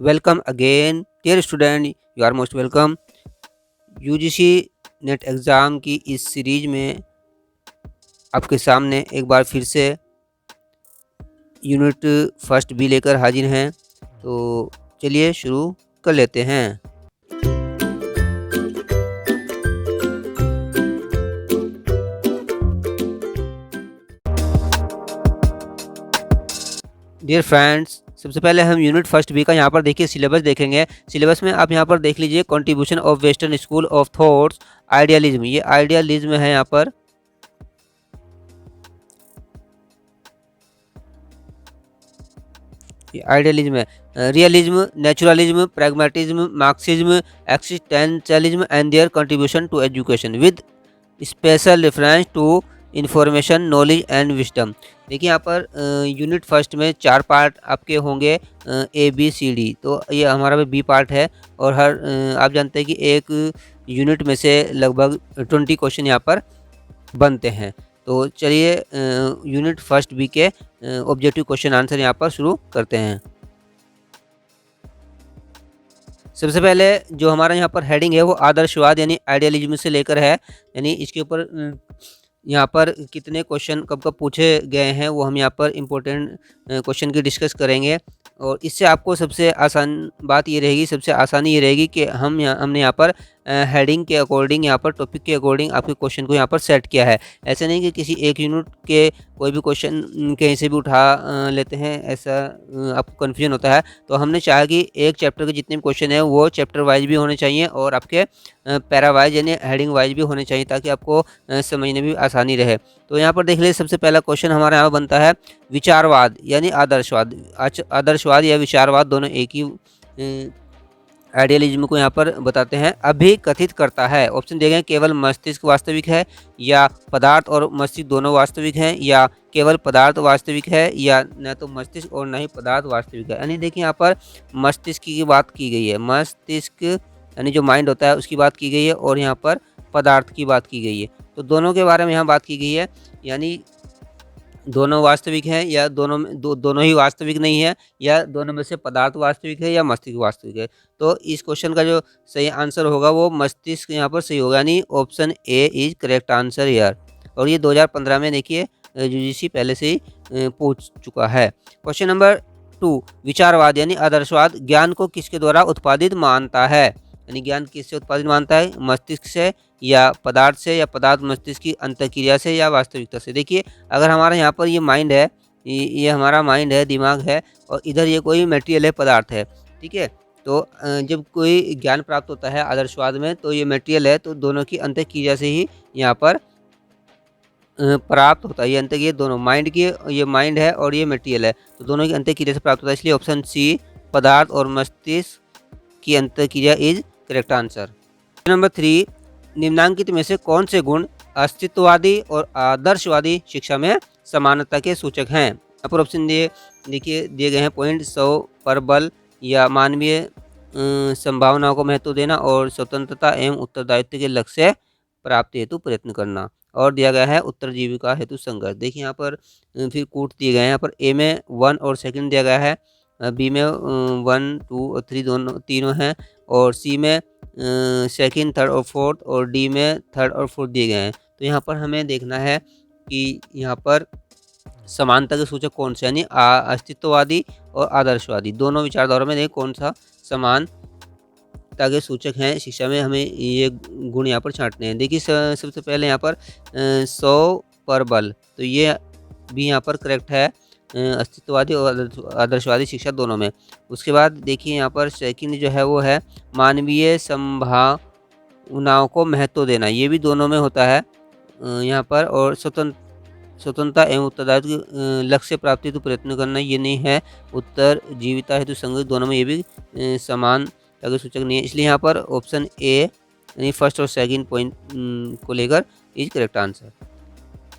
Welcome again, dear student. You are most welcome. UGC net exam की इस series में आपके सामने एक बार फिर से यूनिट फर्स्ट बी लेकर हाजिर हैं। तो चलिए शुरू कर लेते हैं। डियर फ्रेंड्स, सबसे पहले हम यूनिट फर्स्ट बी का यहाँ पर देखिए सिलेबस देखेंगे। सिलेबस में आप यहाँ पर देख लीजिए contribution of western school of thoughts idealism. ये आइडियलिज्म है यहाँ पर। ये आइडियलिज्म है। Realism, naturalism, pragmatism, Marxism, existentialism and their contribution to education with special reference to information, knowledge and wisdom. देखिए यहाँ पर यूनिट फर्स्ट में 4 पार्ट आपके होंगे, ए बी सी डी। तो ये हमारा बी पार्ट है और हर आप जानते हैं कि एक यूनिट में से लगभग 20 क्वेश्चन यहाँ पर बनते हैं। तो चलिए यूनिट फर्स्ट बी के ऑब्जेक्टिव क्वेश्चन आंसर यहाँ पर शुरू करते हैं। सबसे पहले जो हमारा यहाँ पर हेडिंग है वो आदर्शवाद यानी आइडियलिज्म से लेकर है। यानी इसके ऊपर यहाँ पर कितने क्वेश्चन कब कब पूछे गए हैं वो हम यहाँ पर इम्पोर्टेंट क्वेश्चन की डिस्कस करेंगे। और इससे आपको सबसे आसान बात ये रहेगी, सबसे आसानी ये रहेगी कि हमने यहाँ पर हेडिंग के अकॉर्डिंग, यहाँ पर टॉपिक के अकॉर्डिंग आपके क्वेश्चन को यहाँ पर सेट किया है। ऐसे नहीं कि किसी एक यूनिट के कोई भी क्वेश्चन कहीं से भी उठा लेते हैं, ऐसा आपको कन्फ्यूजन होता है। तो हमने चाहा कि एक चैप्टर के जितने भी क्वेश्चन हैं वो चैप्टर वाइज भी होने चाहिए और आपके पैरा वाइज यानी हेडिंग वाइज भी होने चाहिए, ताकि आपको समझने में आसानी रहे। तो यहाँ पर देख लीजिए, सबसे पहला क्वेश्चन हमारे यहाँ बनता है विचारवाद यानी आदर्शवाद। आदर्शवाद या विचारवाद दोनों एक ही आइडियलिज्म को यहाँ पर बताते हैं। अभी कथित करता है, ऑप्शन दिए गए केवल मस्तिष्क वास्तविक है, या पदार्थ और मस्तिष्क दोनों वास्तविक हैं, या केवल पदार्थ वास्तविक है, या न तो मस्तिष्क और न ही पदार्थ वास्तविक है। यानी देखिए यहाँ पर मस्तिष्क की बात की गई है, मस्तिष्क यानी जो माइंड होता है उसकी बात की गई है, और यहाँ पर पदार्थ की बात की गई है। तो दोनों के बारे में यहाँ बात की गई है, यानी दोनों वास्तविक हैं या दोनों ही वास्तविक नहीं है, या दोनों में से पदार्थ वास्तविक है या मस्तिष्क वास्तविक है। तो इस क्वेश्चन का जो सही आंसर होगा वो मस्तिष्क यहाँ पर सही होगा, यानी option A is correct answer here. और ये 2015 में देखिए यूजीसी पहले से ही पूछ चुका है। क्वेश्चन नंबर 2, विचारवाद यानी आदर्शवाद ज्ञान को किसके द्वारा उत्पादित मानता है। यानी ज्ञान किससे उत्पादित मानता है, मस्तिष्क से या पदार्थ से, या पदार्थ मस्तिष्क की अंतःक्रिया से, या वास्तविकता से। देखिए अगर हमारा यहाँ पर ये माइंड है, ये हमारा माइंड है, दिमाग है, और इधर ये कोई मटेरियल है, पदार्थ है, ठीक है। तो जब कोई ज्ञान प्राप्त होता है आदर्शवाद में तो ये मटेरियल है, तो दोनों की अंतःक्रिया से ही यहाँ पर प्राप्त होता है। ये अंतःक्रिया दोनों माइंड की, ये माइंड है और ये मटेरियल है, तो दोनों की अंतःक्रिया से प्राप्त होता है। इसलिए ऑप्शन सी पदार्थ और मस्तिष्क की अंतःक्रिया इज करेक्ट आंसर। नंबर 3, निम्नांकित में से कौन से गुण अस्तित्ववादी और आदर्शवादी शिक्षा में समानता के सूचक हैं। यहाँ पर ऑप्शन दिए गए हैं पॉइंट 100 पर बल, या मानवीय संभावनाओं को महत्व देना, और स्वतंत्रता एवं उत्तरदायित्व के लक्ष्य प्राप्ति हेतु प्रयत्न करना, और दिया गया है उत्तरजीविका हेतु संघर्ष। देखिए यहाँ पर फिर कूट दिए गए हैं। यहाँ पर ए में 1 और सेकंड दिया गया है, बी में 1, 2 और 3 तीनों हैं, और सी में सेकंड, थर्ड और फोर्थ, और डी में थर्ड और फोर्थ दिए गए हैं। तो यहाँ पर हमें देखना है कि यहाँ पर समानता के सूचक कौन से, यानी अस्तित्ववादी और आदर्शवादी दोनों विचारधाराओं में कौन सा समानता के सूचक हैं शिक्षा में, हमें ये गुण यहाँ पर छांटने हैं। देखिए सबसे पहले यहाँ पर 100 पर बल, तो ये भी यहाँ पर करेक्ट है, अस्तित्ववादी और आदर्शवादी शिक्षा दोनों में। उसके बाद देखिए यहाँ पर सेकंड जो है वो है मानवीय संभावनाओं को महत्व देना, ये भी दोनों में होता है यहाँ पर। और स्वतंत्रता एवं उत्तरदायित्व लक्ष्य प्राप्ति हेतु प्रयत्न करना, ये नहीं है। उत्तरजीविता हेतु संघर्ष, दोनों में ये भी समानता के सूचक नहीं है। इसलिए यहाँ पर ऑप्शन ए यानी फर्स्ट और सेकंड पॉइंट को लेकर इज करेक्ट आंसर।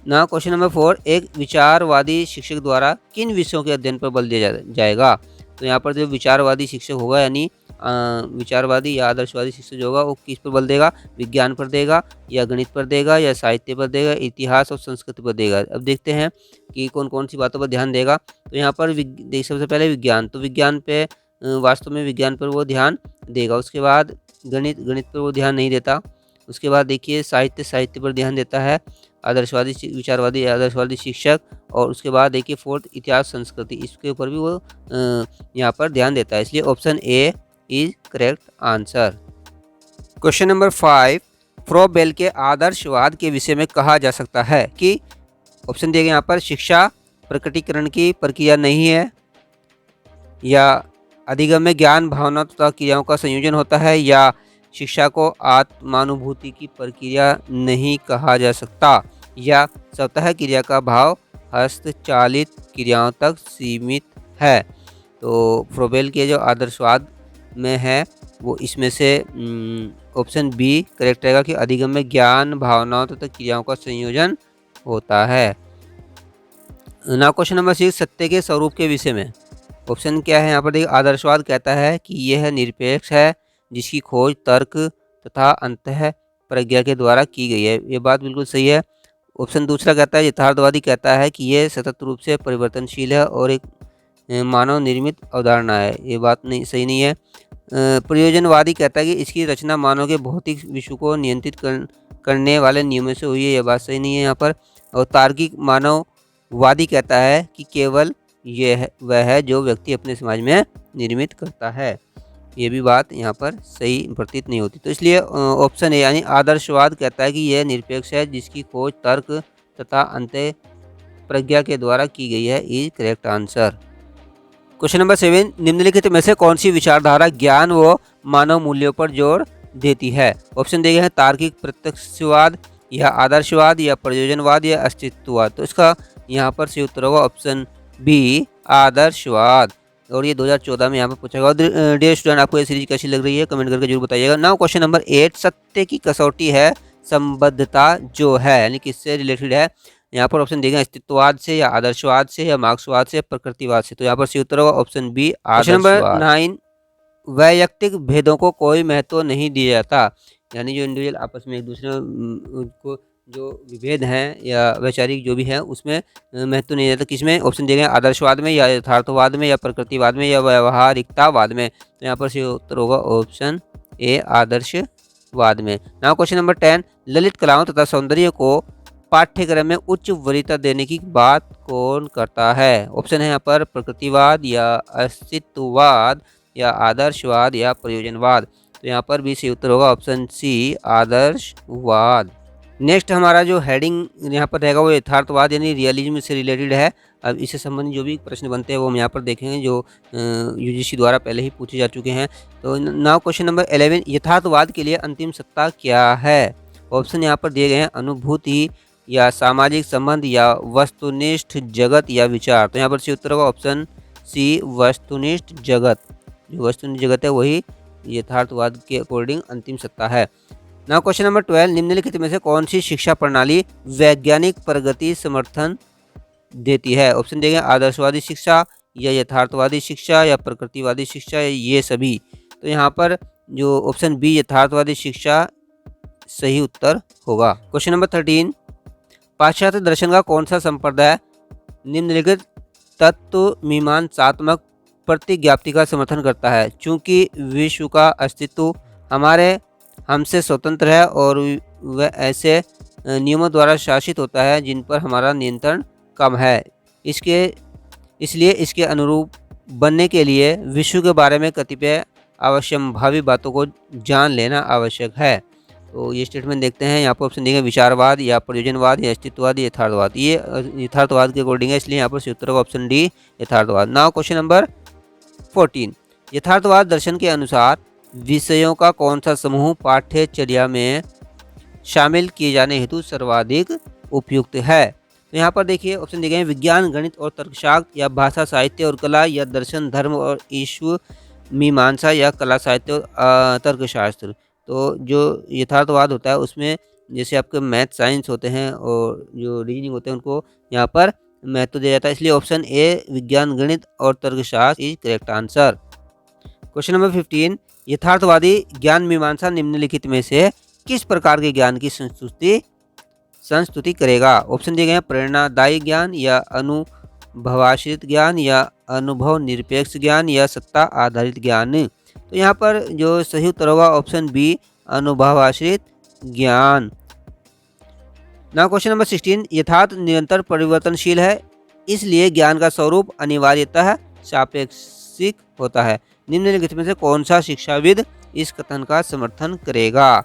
ना क्वेश्चन नंबर 4, एक विचारवादी शिक्षक द्वारा किन विषयों के अध्ययन पर बल दिया जाएगा। तो यहाँ पर जो विचारवादी शिक्षक होगा, यानी विचारवादी या आदर्शवादी शिक्षक जो होगा वो किस पर बल देगा, विज्ञान पर देगा, या गणित पर देगा, या साहित्य पर देगा, इतिहास और संस्कृति पर देगा। अब देखते हैं कि कौन कौन सी बातों पर ध्यान देगा। तो यहाँ पर सबसे पहले विज्ञान, तो विज्ञान पे वास्तव में विज्ञान पर वो ध्यान देगा। उसके बाद गणित पर वो ध्यान नहीं देता। उसके बाद देखिए साहित्य पर ध्यान देता है, आदर्शवादी विचारवादी आदर्शवादी शिक्षक। और उसके बाद देखिए फोर्थ इतिहास संस्कृति, इसके ऊपर भी वो यहाँ पर ध्यान देता है। इसलिए option A is correct answer. Question number 5, Froebel के आदर्शवाद के विषय में कहा जा सकता है कि ऑप्शन दिए गए यहाँ पर शिक्षा प्रकटीकरण की प्रक्रिया नहीं है, या अधिगम में ज्ञान भावना तथा क्रियाओं का संयोजन होता है, या शिक्षा को आत्मानुभूति की प्रक्रिया नहीं कहा जा सकता, या स्वतः क्रिया का भाव हस्तचालित क्रियाओं तक सीमित है। तो फ्रोबेल के जो आदर्शवाद में है वो इसमें से ऑप्शन बी करेक्ट रहेगा कि अधिगम में ज्ञान भावनाओं तथा क्रियाओं का संयोजन होता है। नाउ क्वेश्चन नंबर 6, सत्य के स्वरूप के विषय में ऑप्शन क्या है यहाँ पर देखिए। आदर्शवाद कहता है कि यह निरपेक्ष है, जिसकी खोज तर्क तथा अंतः प्रज्ञा के द्वारा की गई है। ये बात बिल्कुल सही है। ऑप्शन दूसरा कहता है यथार्थवादी कहता है कि यह सतत रूप से परिवर्तनशील है और एक मानव निर्मित अवधारणा है। ये बात नहीं सही नहीं है। प्रयोजनवादी कहता है कि इसकी रचना मानव के भौतिक विश्व को नियंत्रित करने वाले नियमों से हुई है। यह बात सही नहीं है यहाँ पर। और तार्किक मानववादी कहता है कि केवल यह वह है जो व्यक्ति अपने समाज में निर्मित करता है। ये भी बात यहाँ पर सही प्रतीत नहीं होती। तो इसलिए ऑप्शन ए यानी आदर्शवाद कहता है कि यह निरपेक्ष है, जिसकी खोज तर्क तथा अंतः प्रज्ञा के द्वारा की गई है, is correct answer. Question number 7, निम्नलिखित में से कौन सी विचारधारा ज्ञान व मानव मूल्यों पर जोर देती है। ऑप्शन दिए गए हैं तार्किक प्रत्यक्षवाद, या आदर्शवाद, या प्रयोजनवाद, या अस्तित्ववाद। तो इसका यहाँ पर सही उत्तर होगा ऑप्शन बी आदर्शवाद। और ये 2014 में यहाँ पर पूछा गया। डियर स्टूडेंट, आपको ये सीरीज कैसी लग रही है कमेंट करके जरूर बताइएगा। नाउ क्वेश्चन नंबर 8, सत्य की कसौटी है संबद्धता जो है, यानी किससे रिलेटेड है। यहाँ पर ऑप्शन दिए गए अस्तित्ववाद से, या आदर्शवाद से, या मार्क्सवाद से, प्रकृतिवाद से। तो यहाँ पर सही उत्तर होगा ऑप्शन बी आदर्शवाद। नंबर 9, वैयक्तिक भेदों को कोई महत्व नहीं दिया जाता, यानी जो इंडिविजुअल आपस में एक दूसरे को जो विभेद हैं या वैचारिक जो भी है उसमें महत्व नहीं देता। किसमें? ऑप्शन दिए गए आदर्शवाद में, या यथार्थवाद में, या प्रकृतिवाद में, या व्यवहारिकतावाद में। तो यहाँ पर सही उत्तर होगा ऑप्शन ए आदर्शवाद में। नाउ क्वेश्चन नंबर 10, ललित कलाओं तथा सौंदर्य को पाठ्यक्रम में उच्च वरीयता देने की बात कौन करता है। ऑप्शन है यहाँ पर प्रकृतिवाद, या अस्तित्ववाद, या आदर्शवाद, या प्रयोजनवाद। तो यहाँ पर भी सही उत्तर होगा ऑप्शन सी आदर्शवाद। नेक्स्ट हमारा जो हेडिंग यहाँ पर रहेगा वो यथार्थवाद यानी रियलिज्म से रिलेटेड है। अब इससे संबंधित जो भी प्रश्न बनते हैं वो हम यहाँ पर देखेंगे, जो यूजीसी द्वारा पहले ही पूछे जा चुके हैं। तो नाउ क्वेश्चन नंबर 11, यथार्थवाद के लिए अंतिम सत्ता क्या है। ऑप्शन यहाँ पर दिए गए हैं अनुभूति, या सामाजिक संबंध, या वस्तुनिष्ठ जगत, या विचार। तो यहाँ पर सही उत्तर होगा ऑप्शन सी वस्तुनिष्ठ जगत। जो वस्तुनिष्ठ जगत है वही यथार्थवाद के अकॉर्डिंग अंतिम सत्ता है। नाउ क्वेश्चन नंबर 12, निम्नलिखित में से कौन सी शिक्षा प्रणाली वैज्ञानिक प्रगति समर्थन देती है। ऑप्शन दिए गए आदर्शवादी शिक्षा, या यथार्थवादी शिक्षा, या प्रकृतिवादी शिक्षा, या ये सभी। तो यहाँ पर जो ऑप्शन बी यथार्थवादी शिक्षा सही उत्तर होगा। क्वेश्चन नंबर 13, पाश्चात्य दर्शन का कौन सा संप्रदाय निम्नलिखित तत्व मीमांसात्मक प्रतिज्ञाप्ति का समर्थन करता है। चूंकि विश्व का अस्तित्व हमसे स्वतंत्र है और वह ऐसे नियमों द्वारा शासित होता है जिन पर हमारा नियंत्रण कम है, इसलिए इसके अनुरूप बनने के लिए विश्व के बारे में कतिपय अवश्यंभावी बातों को जान लेना आवश्यक है। तो ये स्टेटमेंट देखते हैं। यहाँ पर ऑप्शन देंगे विचारवाद, या प्रयोजनवाद, या अस्तित्ववाद, या यथार्थवाद। ये यथार्थवाद के अकॉर्डिंग है, इसलिए यहाँ पर उत्तर होगा ऑप्शन डी यथार्थवाद। नाउ क्वेश्चन नंबर 14, यथार्थवाद दर्शन के अनुसार विषयों का कौन सा समूह पाठ्यचर्या में शामिल किए जाने हेतु सर्वाधिक उपयुक्त है। तो यहाँ पर देखिए ऑप्शन दिए गए हैं विज्ञान, गणित और तर्कशास्त्र, या भाषा साहित्य और कला, या दर्शन धर्म और ईश्वर मीमांसा, या कला साहित्य और तर्कशास्त्र। तो जो यथार्थवाद होता है उसमें जैसे आपके मैथ साइंस होते हैं और जो रीजनिंग होते हैं उनको यहाँ पर महत्व दिया जाता है, इसलिए ऑप्शन ए विज्ञान, गणित और तर्कशास्त्र is correct answer. Question number 15, यथार्थवादी ज्ञान मीमांसा निम्नलिखित में से किस प्रकार के ज्ञान की संस्तुति करेगा। ऑप्शन दिए गए हैं प्रेरणादायी ज्ञान, या अनुभवाश्रित ज्ञान, या अनुभव निरपेक्ष ज्ञान या सत्ता आधारित ज्ञान। तो यहाँ पर जो सही उत्तर होगा ऑप्शन बी, अनुभव आश्रित ज्ञान। नाउ क्वेश्चन नंबर 16, यथार्थ निरंतर परिवर्तनशील है, इसलिए ज्ञान का स्वरूप अनिवार्यतः सापेक्षिक होता है। निम्नलिखित में से कौन सा शिक्षाविद इस कथन का समर्थन करेगा?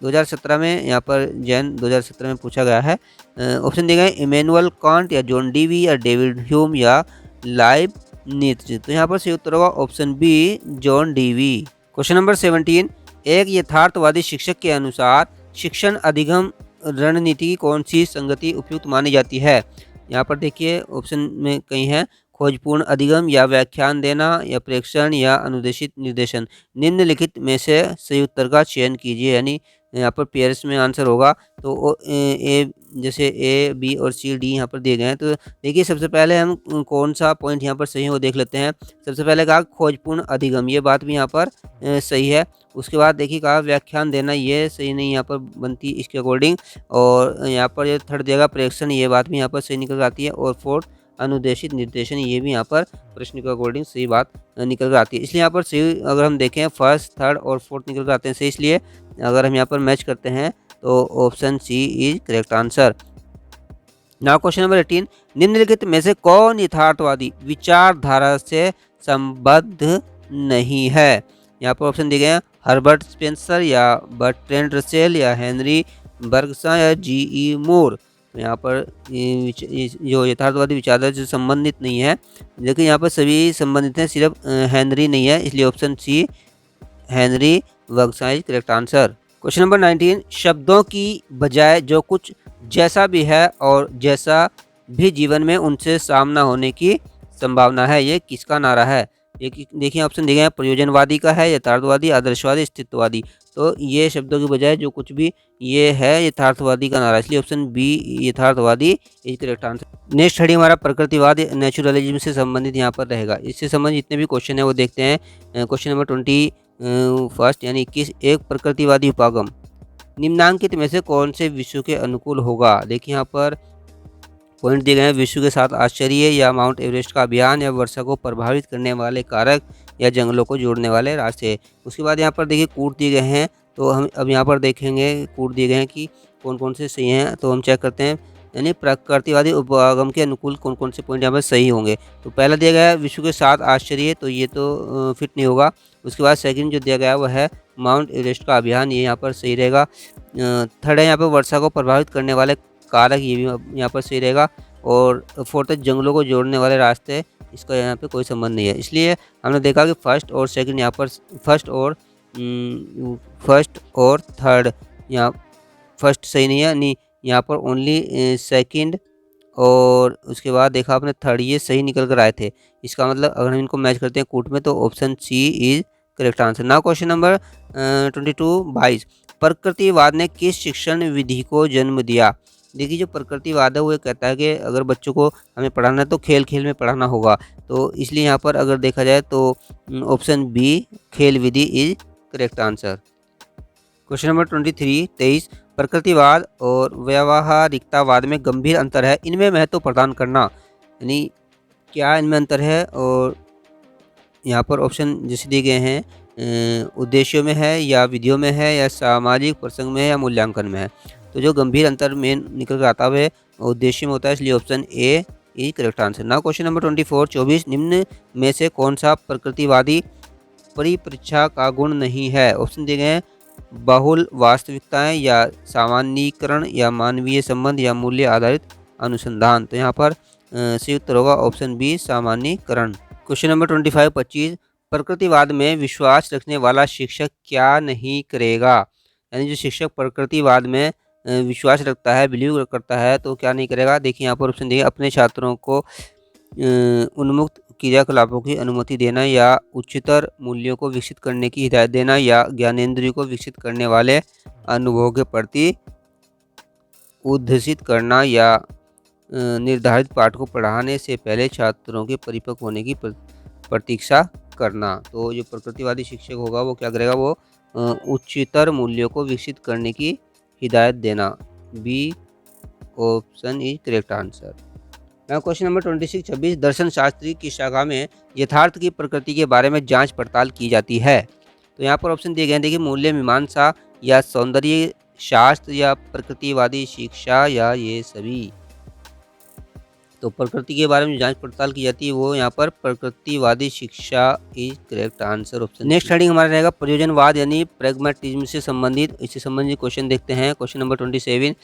2017 में यहाँ पर जैन 2017 में पूछा गया है। ऑप्शन दिए गए इमैनुअल कांट या जॉन डीवी या डेविड ह्यूम या लाइबनिज। तो यहाँ पर सही उत्तर होगा option B, John Dewey. Question number 17, एक यथार्थवादी शिक्षक के अनुसार शिक्षण अधिगम रणनीति की कौन सी संगति उपयुक्त मानी जाती है? यहाँ पर देखिए ऑप्शन में कई हैं, खोजपूर्ण अधिगम या व्याख्यान देना या प्रेक्षण या अनुदेशित निर्देशन। निम्नलिखित में से सही उत्तर का चयन कीजिए, यानी यहाँ पर पेयर्स में आंसर होगा। तो ए जैसे ए, बी और सी, डी यहाँ पर दिए गए हैं। तो देखिए सबसे पहले हम कौन सा पॉइंट यहाँ पर सही है वो देख लेते हैं। सबसे पहले कहा खोजपूर्ण अधिगम, ये बात भी यहाँ पर सही है। उसके बाद देखिए कहा व्याख्यान देना, ये सही नहीं यहाँ पर बनती इसके अकॉर्डिंग। और यहाँ पर ये थर्ड देगा प्रेक्षण, ये बात भी यहाँ पर सही निकल आती है। और फोर्थ अनुदेशित निर्देशन, ये भी यहाँ पर प्रश्न के अकॉर्डिंग सही बात निकल कर आती है। इसलिए यहाँ पर सही अगर हम देखें फर्स्ट, थर्ड और फोर्थ निकल कर आते हैं सही। इसलिए अगर हम यहाँ पर मैच करते हैं तो option C is correct answer. Now question number 18, निम्नलिखित में से कौन यथार्थवादी विचारधारा से संबद्ध नहीं है? यहाँ पर ऑप्शन दिए गए हैं हर्बर्ट स्पेंसर या बर्ट्रैंड रसेल या हेनरी बर्गसन या जी.ई. मूर। तो यहाँ पर जो यथार्थवादी विचारधारा से संबंधित नहीं है, लेकिन यहाँ पर सभी संबंधित हैं, सिर्फ हेनरी नहीं है। इसलिए option C, Henry Bergson is correct answer. Question number 19, शब्दों की बजाय जो कुछ जैसा भी है और जैसा भी जीवन में उनसे सामना होने की संभावना है, ये किसका नारा है? देखिए ऑप्शन दिए गए हैं प्रयोजनवादी का है, यथार्थवादी, आदर्शवादी, अस्तित्ववादी। तो ये शब्दों की बजाय जो कुछ भी, ये है यथार्थवादी का नारा। इसलिए ऑप्शन बी, यथार्थवादी is correct answer. Next study हमारा प्रकृतिवाद नेचुरलिज्म से संबंधित यहाँ पर रहेगा। इससे संबंधित जितने भी क्वेश्चन है वो देखते हैं। क्वेश्चन नंबर 21 यानी 21, एक प्रकृतिवादी उपागम निम्नांकित में से कौन से विश्व के अनुकूल होगा? देखिए यहाँ पर पॉइंट दिए गए हैं, विश्व के 7 आश्चर्य या माउंट एवरेस्ट का अभियान या वर्षा को प्रभावित करने वाले कारक या जंगलों को जोड़ने वाले रास्ते। उसके बाद यहाँ पर देखिए कूट दिए गए हैं। तो हम अब यहाँ पर देखेंगे कूट दिए गए हैं कि कौन कौन से सही हैं। तो हम चेक करते हैं, यानी प्रकृतिवादी उपागम के अनुकूल कौन कौन से पॉइंट यहाँ पर सही होंगे। तो पहला दिया गया है विश्व के 7 आश्चर्य, तो ये तो फिट नहीं होगा। उसके बाद सेकंड जो दिया गया है वह है माउंट एवरेस्ट का अभियान, ये यहाँ पर सही रहेगा। थर्ड है यहाँ पर वर्षा को प्रभावित करने वाले कारक, ये भी यहाँ पर सही रहेगा। और फोर्थ है जंगलों को जोड़ने वाले रास्ते, इसका यहाँ पे कोई संबंध नहीं है। इसलिए हमने देखा कि फर्स्ट और सेकंड यहाँ पर फर्स्ट और थर्ड यहाँ फर्स्ट सही नहीं है, यानी यहाँ पर ओनली सेकंड और उसके बाद देखा आपने थर्ड, ये सही निकल कर आए थे। इसका मतलब अगर हम इनको मैच करते हैं कूट में तो option C is correct answer. Now question number 22 प्रकृतिवाद ने किस शिक्षण विधि को जन्म दिया? देखिए जो प्रकृतिवाद है वो कहता है कि अगर बच्चों को हमें पढ़ाना है तो खेल खेल में पढ़ाना होगा। तो इसलिए यहाँ पर अगर देखा जाए तो ऑप्शन बी, खेल विधि is correct answer. Question number 23 प्रकृतिवाद और व्यावहारिकतावाद में गंभीर अंतर है, इनमें महत्व प्रदान करना, यानी क्या इनमें अंतर है? और यहाँ पर ऑप्शन जैसे दिए गए हैं उद्देश्यों में है या विधियों में है या सामाजिक प्रसंग में है या मूल्यांकन में है। तो जो गंभीर अंतर में निकल कर आता है उद्देश्य में होता है, इसलिए option A is correct answer. Now question number 24 निम्न में से कौन सा प्रकृतिवादी परिप्रेक्षा का गुण नहीं है? ऑप्शन दिए गए हैं बहुल वास्तविकताएं या सामान्यीकरण या मानवीय संबंध या मूल्य आधारित अनुसंधान। तो यहाँ पर सही उत्तर होगा ऑप्शन बी, सामान्यीकरण। क्वेश्चन नंबर 25 प्रकृतिवाद में विश्वास रखने वाला शिक्षक क्या नहीं करेगा? यानी जो शिक्षक प्रकृतिवाद में विश्वास रखता है, बिलीव करता है, तो क्या नहीं करेगा? देखिए यहाँ पर ऑप्शन देखिए अपने छात्रों को उन्मुक्त क्रियाकलापों की अनुमति देना या उच्चतर मूल्यों को विकसित करने की हिदायत देना या ज्ञानेंद्रिय को विकसित करने वाले अनुभवों के प्रति उद्घोषित करना या निर्धारित पाठ को पढ़ाने से पहले छात्रों के परिपक्व होने की प्रतीक्षा करना। तो जो प्रकृतिवादी शिक्षक होगा वो क्या करेगा? वो उच्चतर मूल्यों को विकसित करने की हिदायत देना। B option is correct answer. now question number 26 दर्शन शास्त्री की शाखा में यथार्थ की प्रकृति के बारे में जांच पड़ताल की जाती है। तो यहाँ पर ऑप्शन दिए गए हैं, देखिए मूल्य मीमांसा या सौंदर्य शास्त्र या प्रकृतिवादी शिक्षा या ये सभी। तो प्रकृति के बारे में जांच पड़ताल की जाती है वो यहाँ पर प्रकृतिवादी शिक्षा is correct answer option. Next heading हमारा रहेगा प्रयोजनवाद यानी प्रैग्मेटिज्म से संबंधित। इससे संबंधित क्वेश्चन देखते हैं। क्वेश्चन नंबर 27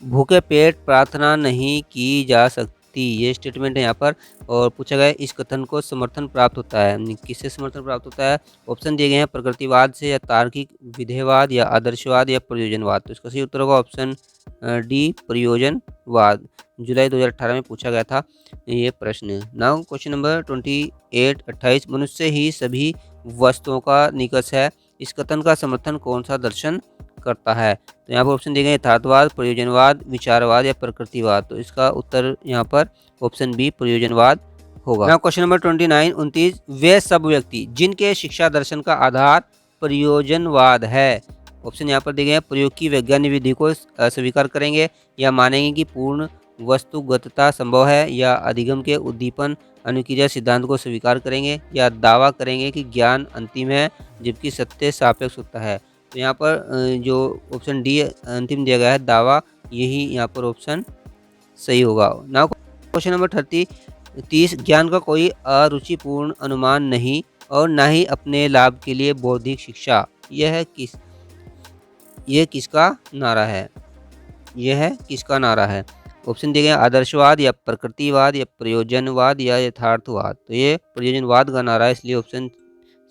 भूखे पेट प्रार्थना नहीं की जा सकती, ये स्टेटमेंट है यहाँ पर। और पूछा गया इस कथन को समर्थन प्राप्त होता है, किससे समर्थन प्राप्त होता है। ऑप्शन दिए गए हैं प्रकृतिवाद से या तार्किक विधेयवाद या आदर्शवाद या प्रयोजनवाद। तो इसका सही उत्तर होगा ऑप्शन डी प्रयोजनवाद। जुलाई 2018 में पूछा गया था ये प्रश्न। नाउ क्वेश्चन नंबर 28 मनुष्य ही सभी वस्तुओं का निकष है, इस कथन का समर्थन कौन सा दर्शन करता है। तो यहाँ पर ऑप्शन दिए गए यथार्थवाद, प्रयोजनवाद, विचारवाद या प्रकृतिवाद। तो इसका उत्तर यहाँ पर ऑप्शन बी प्रयोजनवाद होगा। now क्वेश्चन नंबर 29 वे सब व्यक्ति जिनके शिक्षा दर्शन का आधार प्रयोजनवाद है। ऑप्शन यहाँ पर दिए गए हैं प्रयोग की वैज्ञानिक विधि को अस्वीकार करेंगे या मानेंगे कि पूर्ण वस्तुगतता संभव है या अधिगम के उद्दीपन अनुक्रिया सिद्धांत को स्वीकार करेंगे या दावा करेंगे कि ज्ञान अंतिम है जबकि सत्य सापेक्ष होता है। तो यहाँ पर जो ऑप्शन डी अंतिम दिया गया है दावा, यही यहाँ पर ऑप्शन सही होगा। नाउ क्वेश्चन नंबर 30 ज्ञान का कोई अरुचिपूर्ण अनुमान नहीं और ना ही अपने लाभ के लिए बौद्धिक शिक्षा, यह किसका नारा है। यह है किसका नारा है। ऑप्शन दिए गए आदर्शवाद या प्रकृतिवाद या प्रयोजनवाद या यथार्थवाद। तो ये प्रयोजनवाद का नारा है, इसलिए ऑप्शन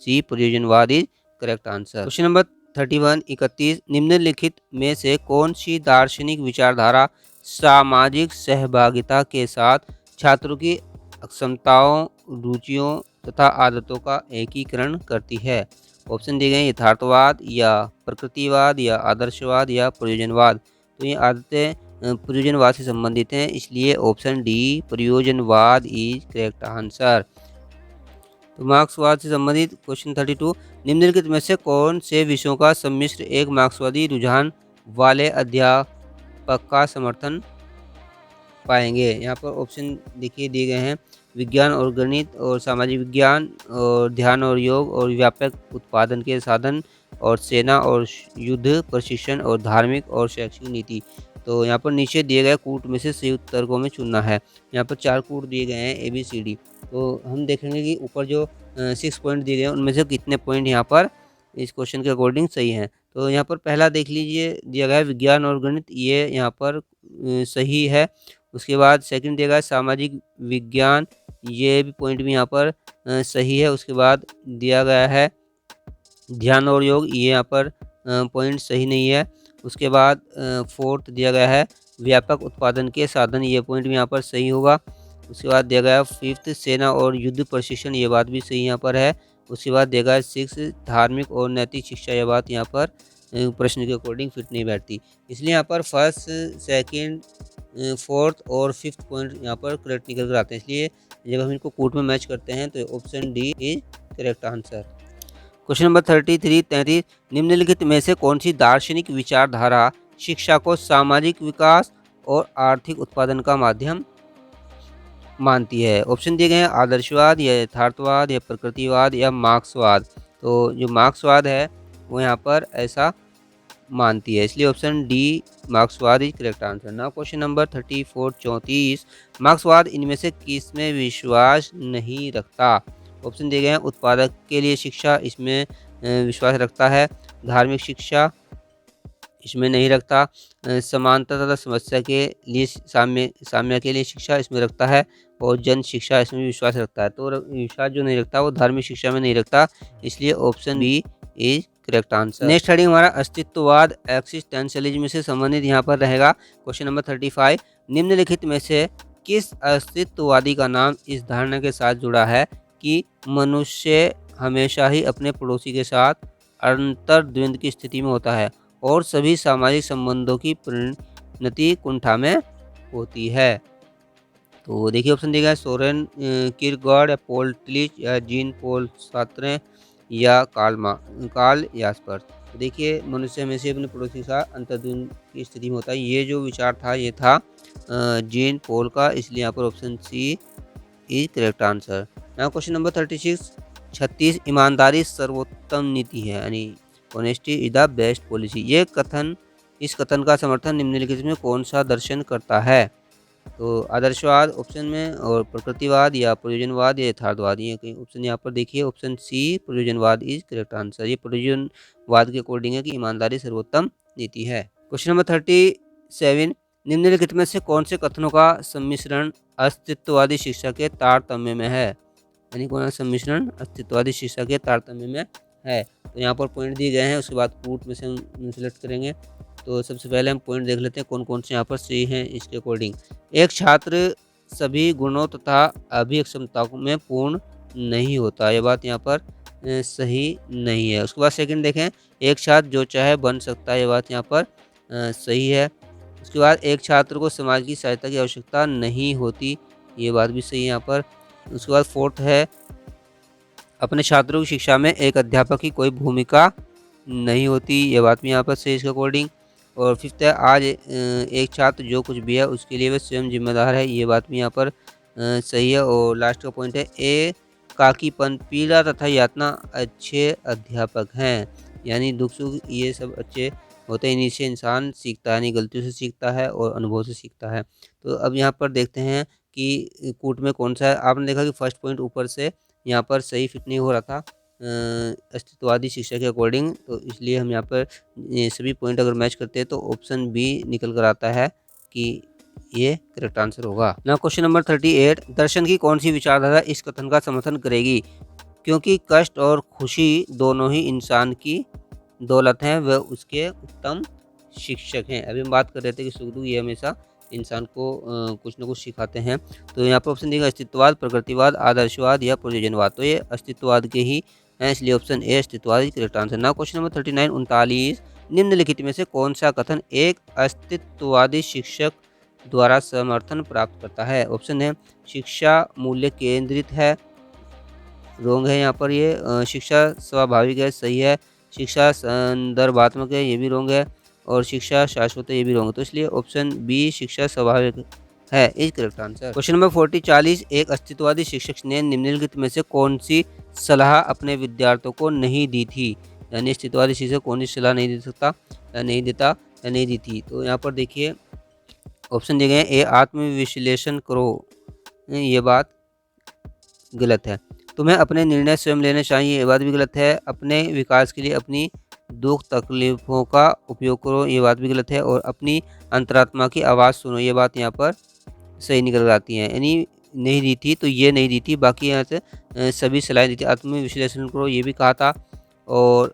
सी प्रयोजनवाद is correct answer. Question number 31 निम्नलिखित में से कौन सी दार्शनिक विचारधारा सामाजिक सहभागिता के साथ छात्रों की अक्षमताओं, रुचियों तथा आदतों का एकीकरण करती है। ऑप्शन दिए गए यथार्थवाद या प्रकृतिवाद या आदर्शवाद या प्रयोजनवाद। तो ये आदतें प्रयोजनवाद से संबंधित हैं, इसलिए ऑप्शन डी प्रयोजनवाद इज करेक्ट आंसर। तो मार्क्सवाद से संबंधित क्वेश्चन 32 निम्नलिखित में से कौन से विषयों का सम्मिश्र एक मार्क्सवादी रुझान वाले अध्यापक का समर्थन पाएंगे। यहाँ पर ऑप्शन देखिए दिए गए हैं विज्ञान और गणित और सामाजिक विज्ञान और ध्यान और योग और व्यापक उत्पादन के साधन और सेना और युद्ध प्रशिक्षण और धार्मिक और शैक्षिक नीति। तो यहाँ पर नीचे दिए गए कूट में से सही उत्तरकों में चुनना है। यहाँ पर 4 कूट दिए गए हैं ABCD। तो हम देखेंगे कि ऊपर जो 6 पॉइंट दिए गए हैं उनमें से कितने पॉइंट यहाँ पर इस क्वेश्चन के अकॉर्डिंग सही हैं। तो यहाँ पर पहला देख लीजिए दिया गया है विज्ञान और गणित, ये यहाँ पर सही है। उसके बाद सेकंड दिया गया है सामाजिक विज्ञान, ये भी पॉइंट भी यहाँ पर सही है। उसके बाद दिया गया है ध्यान और योग, ये यहाँ पर पॉइंट सही नहीं है। उसके बाद फोर्थ दिया गया है व्यापक उत्पादन के साधन, ये पॉइंट भी यहाँ पर सही होगा। उसके बाद दिया गया है फिफ्थ सेना और युद्ध प्रशिक्षण, ये बात भी सही यहाँ पर है। उसके बाद दिया गया है सिक्स धार्मिक और नैतिक शिक्षा, यह बात यहाँ पर प्रश्न के अकॉर्डिंग फिट नहीं बैठती, इसलिए यहाँ पर फर्स्ट सेकंड फोर्थ और फिफ्थ पॉइंट यहाँ पर करेक्ट निकल कर आते हैं। इसलिए जब हम इनको कोट में मैच करते हैं तो option D is correct answer. Question number 33 निम्नलिखित में से कौन सी दार्शनिक विचारधारा शिक्षा को सामाजिक विकास और आर्थिक उत्पादन का माध्यम मानती है। ऑप्शन दिए गए हैं आदर्शवाद या यथार्थवाद या प्रकृतिवाद या मार्क्सवाद। तो जो मार्क्सवाद है वो यहाँ पर ऐसा मानती है, इसलिए ऑप्शन डी मार्क्सवाद is correct answer. Now question number 34 मार्क्सवाद इनमें से किस में विश्वास नहीं रखता। ऑप्शन दिए गए हैं उत्पादक के लिए शिक्षा, इसमें विश्वास रखता है। धार्मिक शिक्षा इसमें नहीं रखता। समानता तथा समस्या के लिए साम्य के लिए शिक्षा इसमें रखता है। और जन शिक्षा इसमें भी विश्वास रखता है। तो विश्वास जो नहीं रखता वो धार्मिक शिक्षा में नहीं रखता, इसलिए option B is correct answer. Next heading हमारा अस्तित्ववाद एक्सिस्टेंशियलिज्म से संबंधित यहाँ पर रहेगा। क्वेश्चन नंबर 35 निम्नलिखित में से किस अस्तित्ववादी का नाम इस धारणा के साथ जुड़ा है कि मनुष्य हमेशा ही अपने पड़ोसी के साथ अंतर्द्वंद की स्थिति में होता है और सभी सामाजिक संबंधों की परिणति कुंठा में होती है। तो देखिए ऑप्शन दिया गया है सोरेन किरकेगार्ड या पॉल टिलिच या जीन पॉल सार्त्रे या कार्ल यास्पर। तो देखिए मनुष्य हमेशा अपने पड़ोसी के साथ अंतर्द्वंद की स्थिति में होता है, ये जो विचार था ये था जीन पॉल का, इसलिए यहाँ पर option C is correct answer. Now question number 36 ईमानदारी सर्वोत्तम नीति है, यानी honesty is the best policy. इस कथन का समर्थन निम्नलिखित में कौन सा दर्शन करता है? तो आदर्शवाद ऑप्शन में, और प्रकृतिवाद या प्रयोजनवाद या यथार्थवाद, ये कहीं ऑप्शन यहाँ पर देखिए, ऑप्शन सी प्रयोजनवाद इज करेक्ट आंसर। ये प्रयोजनवाद के अकॉर्डिंग है कि ईमानदारी सर्वोत्तम नीति है। क्वेश्चन नंबर 37 निम्नलिखित में से कौन से कथनों का सम्मिश्रण अस्तित्ववादी शिक्षा के तारतम्य में है? यानी कौन सा सम्मिश्रण अस्तित्ववादी शिक्षा के तारतम्य में है? तो यहाँ पर पॉइंट दिए गए हैं, उसके बाद कूट में से हम सिलेक्ट करेंगे। तो सबसे पहले हम पॉइंट देख लेते हैं कौन कौन से यहाँ पर सही हैं इसके अकॉर्डिंग। एक छात्र सभी गुणों तथा अभिक्षमताओं में पूर्ण नहीं होता, ये बात यहाँ पर सही नहीं है। उसके बाद सेकंड देखें, एक छात्र जो चाहे बन सकता है, ये बात यहाँ पर सही है। उसके बाद एक छात्र को समाज की सहायता की आवश्यकता नहीं होती, ये बात भी सही है यहाँ पर। उसके बाद फोर्थ है, अपने छात्रों की शिक्षा में एक अध्यापक की कोई भूमिका नहीं होती, ये बात भी यहाँ पर सही इसके अकॉर्डिंग। और फिफ्थ है, आज एक छात्र जो कुछ भी है उसके लिए वह स्वयं जिम्मेदार है, ये बात भी यहाँ पर सही है। और लास्ट का पॉइंट है, एकाकीपन, पीड़ा तथा यातना अच्छे अध्यापक हैं, यानी दुख सुख ये सब अच्छे होते हैं, इन्हीं से इंसान सीखता है, यानी गलतियों से सीखता है और अनुभव से सीखता है। तो अब यहाँ पर देखते हैं कि कूट में कौन सा है। आपने देखा कि फर्स्ट पॉइंट ऊपर से यहाँ पर सही फिट नहीं हो रहा था अस्तित्ववादी शिक्षा के अकॉर्डिंग, तो इसलिए हम यहाँ पर ये सभी पॉइंट अगर मैच करते हैं तो ऑप्शन बी निकल कर आता है कि ये करेक्ट आंसर होगा। ना क्वेश्चन नंबर 38 दर्शन की कौन सी विचारधारा इस कथन का समर्थन करेगी? क्योंकि कष्ट और खुशी दोनों ही इंसान की दौलत हैं, वह उसके उत्तम शिक्षक हैं। अभी हम बात कर रहे थे कि सुख दुख ये हमेशा इंसान को कुछ न कुछ सिखाते हैं। तो यहाँ पर ऑप्शन देगा अस्तित्ववाद, प्रकृतिवाद, आदर्शवाद या प्रयोजनवाद। तो ये अस्तित्ववाद के ही हैं, इसलिए ऑप्शन ए अस्तित्ववाद करेक्ट आंसर। ना क्वेश्चन नंबर 39 निम्नलिखित में से कौन सा कथन एक अस्तित्ववादी शिक्षक द्वारा समर्थन प्राप्त करता है? ऑप्शन है, शिक्षा मूल्य केंद्रित है, रोंग है यहाँ पर ये। शिक्षा स्वाभाविक है, सही है। शिक्षा संदर्भात्मक है, ये भी रोंग है। और शिक्षा शाश्वत है, ये भी रोंग है। तो इसलिए ऑप्शन बी शिक्षा स्वाभाविक है is correct answer. Question number 40 एक अस्तित्ववादी शिक्षक ने निम्नलिखित में से कौन सी सलाह अपने विद्यार्थियों को नहीं दी थी? यानी अस्तित्ववादी शिक्षक कौन सी सलाह नहीं दे सकता या नहीं देता या नहीं दी थी? तो यहाँ पर देखिए ऑप्शन दिए गए हैं, ए आत्मविश्लेषण करो, ये बात गलत है। तुम्हें अपने निर्णय स्वयं लेने चाहिए, ये बात भी गलत है। अपने विकास के लिए अपनी दुख तकलीफ़ों का उपयोग करो, ये बात भी गलत है। और अपनी अंतरात्मा की आवाज़ सुनो, ये बात यहाँ पर सही निकल आती है। यानी नहीं दी थी तो ये नहीं दी थी, बाकी यहाँ से सभी सलाहें दी थी। आत्मविश्लेषण करो, ये भी कहा था। और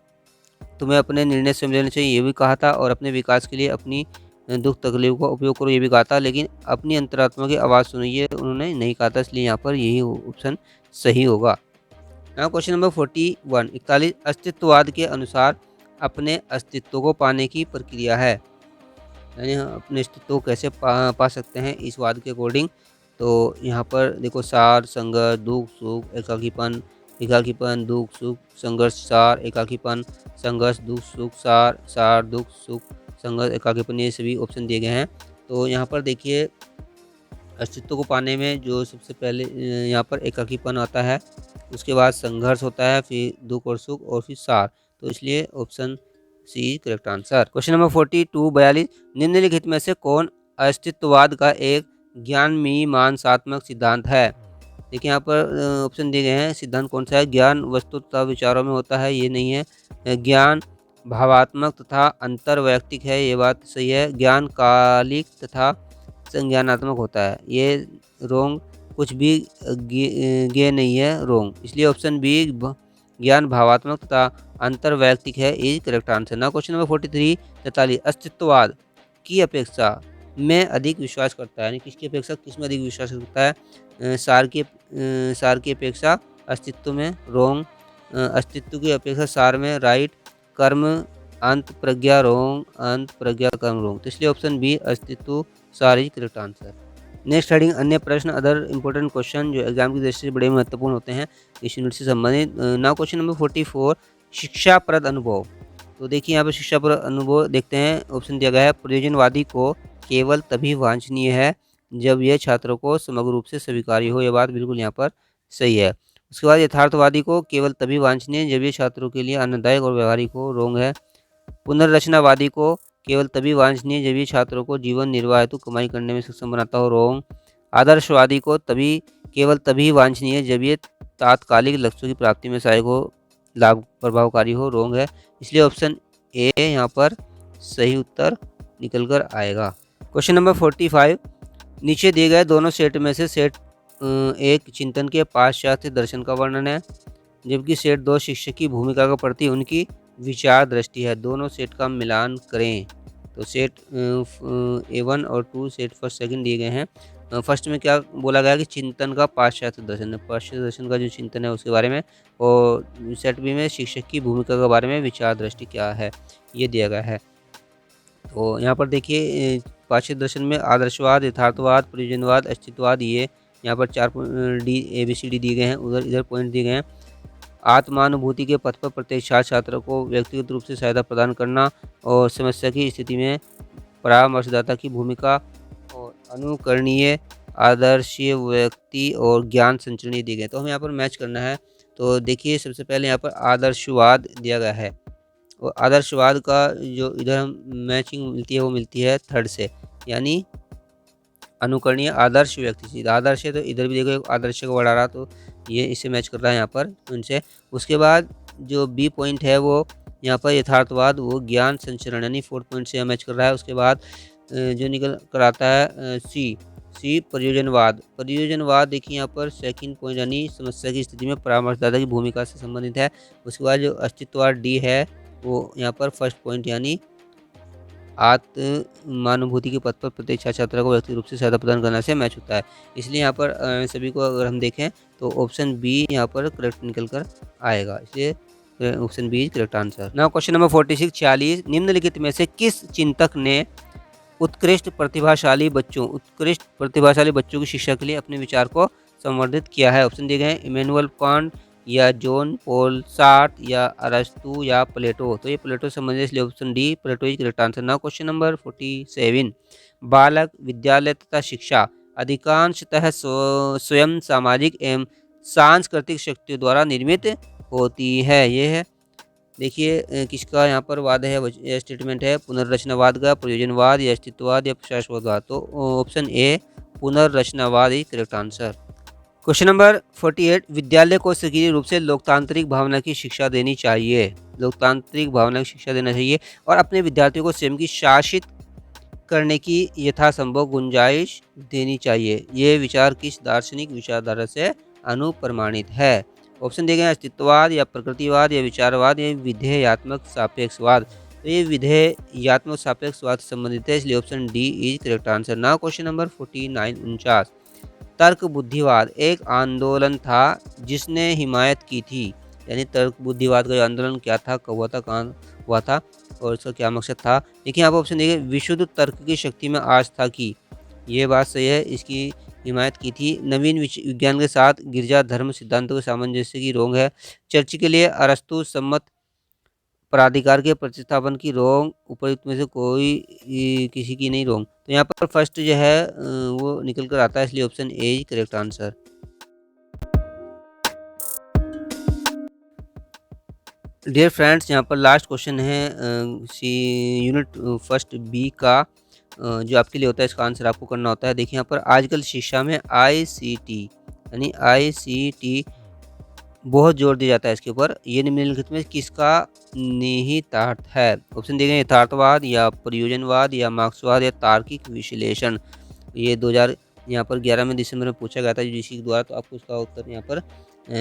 तुम्हें अपने निर्णय स्वयं लेने चाहिए, ये भी कहा था। और अपने विकास के लिए अपनी दुख तकलीफ का उपयोग करो, ये भी कहा था। लेकिन अपनी अंतरात्मा की आवाज़ सुनो, ये उन्होंने नहीं कहा था, इसलिए यहाँ पर यही ऑप्शन सही होगा। now क्वेश्चन नंबर 41 अस्तित्ववाद के अनुसार अपने अस्तित्व को पाने की प्रक्रिया है, यानी हम अपने अस्तित्व को कैसे पा सकते हैं इस वाद के अकॉर्डिंग। तो यहाँ पर देखो, सार, संघर्ष, दुख सुख, एकाकीपन, दुख सुख, संघर्ष, सार, एकाकीपन, संघर्ष, दुख सुख, सार, सार, दुख सुख, संघर्ष, एकाकीपन, ये सभी ऑप्शन दिए गए हैं। तो यहाँ पर देखिए अस्तित्व को पाने में जो सबसे पहले यहाँ पर एकाकीपन आता है, उसके बाद संघर्ष होता है, फिर दुख और सुख, और फिर सार। तो इसलिए option C correct answer. Question number 42 निम्नलिखित में से कौन अस्तित्ववाद का एक ज्ञान मीमांसात्मक सिद्धांत है? देखिए यहाँ पर ऑप्शन दिए गए हैं, सिद्धांत कौन सा है? ज्ञान वस्तु तथा विचारों में होता है, ये नहीं है। ज्ञान भावात्मक तथा अंतर्वैयक्तिक है, ये बात सही है। ज्ञान कालिक तथा संज्ञानात्मक होता है, ये रोंग। कुछ भी गे नहीं है, रोंग। इसलिए ऑप्शन बी ज्ञान भावात्मक तथा अंतर्वैयक्तिक है इज करेक्ट आंसर। ना क्वेश्चन नंबर 43 अस्तित्ववाद की अपेक्षा में अधिक विश्वास करता है, यानी किसकी अपेक्षा किस में अधिक विश्वास करता है? सार की अपेक्षा अस्तित्व में, रोंग। अस्तित्व की अपेक्षा सार में, राइट। कर्म अंत प्रज्ञा, रोंग। अंत प्रज्ञा कर्म, रोंग। तो इसलिए ऑप्शन बी अस्तित्व सार is correct answer. Next heading अन्य प्रश्न, अदर इंपॉर्टेंट क्वेश्चन जो एग्जाम की दृष्टि से बड़े महत्वपूर्ण होते हैं इस यूनिट से संबंधित। नाउ क्वेश्चन नंबर 44 शिक्षाप्रद अनुभव। तो देखिए यहाँ पर शिक्षाप्रद अनुभव देखते हैं। ऑप्शन दिया गया है, प्रयोजनवादी को केवल तभी वांछनीय है जब यह छात्रों को समग्र रूप से स्वीकार्य हो। यह बात बिल्कुल यहाँ पर सही है। उसके बाद यथार्थवादी को केवल तभी वांछनीय है जब ये छात्रों के लिए आनंददायक और व्यवहारिक हो। रोंग है। पुनर्रचनावादी को केवल तभी वांछनीय है जब ये छात्रों को जीवन निर्वाह हेतु कमाई करने में सक्षम बनाता हो। रोंग। आदर्शवादी को केवल तभी वांछनीय है जब ये तात्कालिक लक्ष्यों की प्राप्ति में सहायक हो, लाभ प्रभावकारी हो। रोंग है। इसलिए ऑप्शन ए यहाँ पर सही उत्तर निकल कर आएगा। क्वेश्चन नंबर 45, नीचे दिए गए दोनों सेट में से सेट एक चिंतन के पाश्चात्य दर्शन का वर्णन है, जबकि सेट 2 शिक्षक की भूमिका के प्रति उनकी विचार दृष्टि है। दोनों सेट का मिलान करें। तो सेट A1 और 2 सेट फर्स्ट सेकंड दिए गए हैं। फर्स्ट में क्या बोला गया कि चिंतन का पाश्चात्य दर्शन है, पाश्चात्य दर्शन का जो चिंतन है उसके बारे में, और सेट बी में शिक्षक की भूमिका के बारे में विचार दृष्टि क्या है ये दिया गया है। तो यहाँ पर देखिए पाश्चात्य दर्शन में आदर्शवाद, यथार्थवाद, प्रयोजनवाद, अस्तित्ववाद, ये यहाँ पर 4 ABCD दिए गए हैं। इधर पॉइंट दिए गए हैं। आत्मानुभूति के पथ पर प्रत्येक छात्र को व्यक्तिगत रूप से सहायता प्रदान करना और समस्या की स्थिति में परामर्शदाता की भूमिका, और अनुकरणीय, आदर्शीय व्यक्ति और ज्ञान संचरणीय दिए गए। तो हमें यहाँ पर मैच करना है। तो देखिए सबसे पहले यहाँ पर आदर्शवाद दिया गया है, और आदर्शवाद का जो इधर हम मैचिंग मिलती है वो मिलती है थर्ड से, यानी अनुकरणीय आदर्श व्यक्ति। सीधा आदर्श है तो इधर भी देखो आदर्श का वर्ड आ रहा, तो ये इसे मैच कर रहा है यहाँ पर उनसे। उसके बाद जो बी पॉइंट है वो यहाँ पर यथार्थवाद, वो ज्ञान संचरण यानी 4th पॉइंट से मैच कर रहा है। उसके बाद जो निकल कर आता है सी प्रयोजनवाद देखिए यहाँ पर 2nd पॉइंट यानी समस्या की स्थिति में परामर्शदाता की भूमिका से संबंधित है। उसके बाद जो अस्तित्ववाद डी है वो यहाँ पर 1st पॉइंट यानी आत्मानुभूति के पथ पर प्रत्येक छात्र को व्यक्तिगत रूप से सहायता प्रदान करने से मैच होता है। इसलिए यहाँ पर सभी को अगर हम देखें तो ऑप्शन बी यहाँ पर करेक्ट निकल कर आएगा। इसलिए option B is correct answer. Now question number 46, 40, निम्नलिखित में से किस चिंतक ने उत्कृष्ट प्रतिभाशाली बच्चों की शिक्षा के लिए अपने विचार को संवर्धित किया है? ऑप्शन दिए गए हैं इमैनुअल कांट या जॉन पॉल सार्त्र या अरस्तु या प्लेटो। तो ये प्लेटो से संबंधित, इसलिए option D Plato is correct answer. Now question number 47, बालक, विद्यालय तथा शिक्षा अधिकांशतः स्वयं सामाजिक एवं सांस्कृतिक शक्तियों द्वारा निर्मित होती है। ये है देखिए किसका यहाँ पर वाद है, यह स्टेटमेंट है पुनर्रचनावाद का, प्रयोजनवाद या अस्तित्ववाद या प्रशासवाद। तो ऑप्शन ए पुनर्रचनावाद is correct answer. Question number 48, विद्यालय को सक्रिय रूप से लोकतांत्रिक भावना की शिक्षा देनी चाहिए। लोकतांत्रिक भावना की शिक्षा देना चाहिए और अपने विद्यार्थियों को स्वयं की शासित करने की यथासंभव गुंजाइश देनी चाहिए। ये विचार किस दार्शनिक विचारधारा से अनुप्रमाणित है? ऑप्शन दिए गए अस्तित्ववाद या प्रकृतिवाद या विचारवाद या विधेयात्मक सापेक्षवाद। तो ये विधेयात्मक सापेक्षवाद से संबंधित है, इसलिए option D is correct answer. Now question number 49, 49, तर्क बुद्धिवाद एक आंदोलन था जिसने हिमायत की थी, यानी तर्क बुद्धिवाद का आंदोलन क्या था, कब हुआ था, कहाँ हुआ था और इसका क्या मकसद था? देखिए यहाँ पर ऑप्शन देखिए विशुद्ध तर्क की शक्ति में आस्था की, ये बात सही है, इसकी हिमायत की थी। नवीन विज्ञान के साथ गिरजा धर्म सिद्धांतों के सामंजस्य की, रोंग है। चर्च के लिए अरस्तु सम्मत प्राधिकार के प्रतिस्थापन की, रोंग। उपयुक्त में से कोई किसी की नहीं, रोंग। तो यहाँ पर फर्स्ट जो है वो निकल कर आता है, इसलिए option A is correct answer. Dear friends, यहाँ पर लास्ट क्वेश्चन है यूनिट फर्स्ट बी का, जो आपके लिए होता है इसका आंसर आपको करना होता है। देखिए यहाँ पर आजकल शिक्षा में ICT यानी ICT बहुत जोर दिया जाता है इसके ऊपर। ये निम्नलिखित में किसका निहितार्थ है? ऑप्शन दिए गए यथार्थवाद या प्रयोजनवाद या मार्क्सवाद या तार्किक विश्लेषण। ये 2011 में दिसंबर में पूछा गया था UGC के द्वारा, तो आपको इसका उत्तर यहाँ पर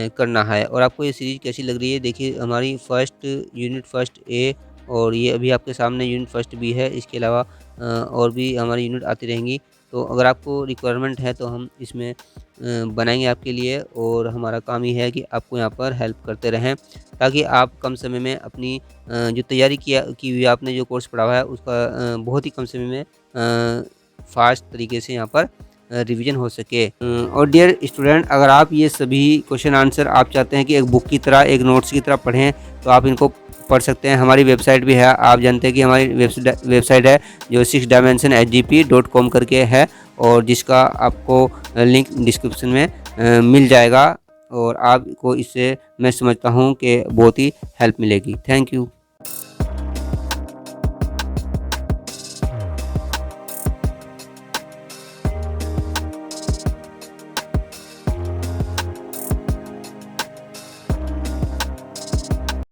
करना है। और आपको ये सीरीज कैसी लग रही है? देखिए हमारी यूनिट फर्स्ट ए और ये अभी आपके सामने यूनिट फर्स्ट बी है, इसके अलावा और भी हमारी यूनिट आती रहेंगी। तो अगर आपको रिक्वायरमेंट है तो हम इसमें बनाएंगे आपके लिए, और हमारा काम ही है कि आपको यहाँ पर हेल्प करते रहें ताकि आप कम समय में अपनी जो तैयारी की हुई आपने जो कोर्स पढ़ा हुआ है उसका बहुत ही कम समय में फास्ट तरीके से यहाँ पर रिवीजन हो सके। और डियर स्टूडेंट, अगर आप ये सभी क्वेश्चन आंसर आप चाहते हैं कि एक बुक की तरह, एक नोट्स की तरह पढ़ें, तो आप इनको पढ़ सकते हैं। हमारी वेबसाइट भी है, आप जानते हैं कि हमारी वेबसाइट है जो 6dimensionhgp.com करके है, और जिसका आपको लिंक डिस्क्रिप्शन में मिल जाएगा, और आपको इससे मैं समझता हूँ कि बहुत ही हेल्प मिलेगी। Thank you.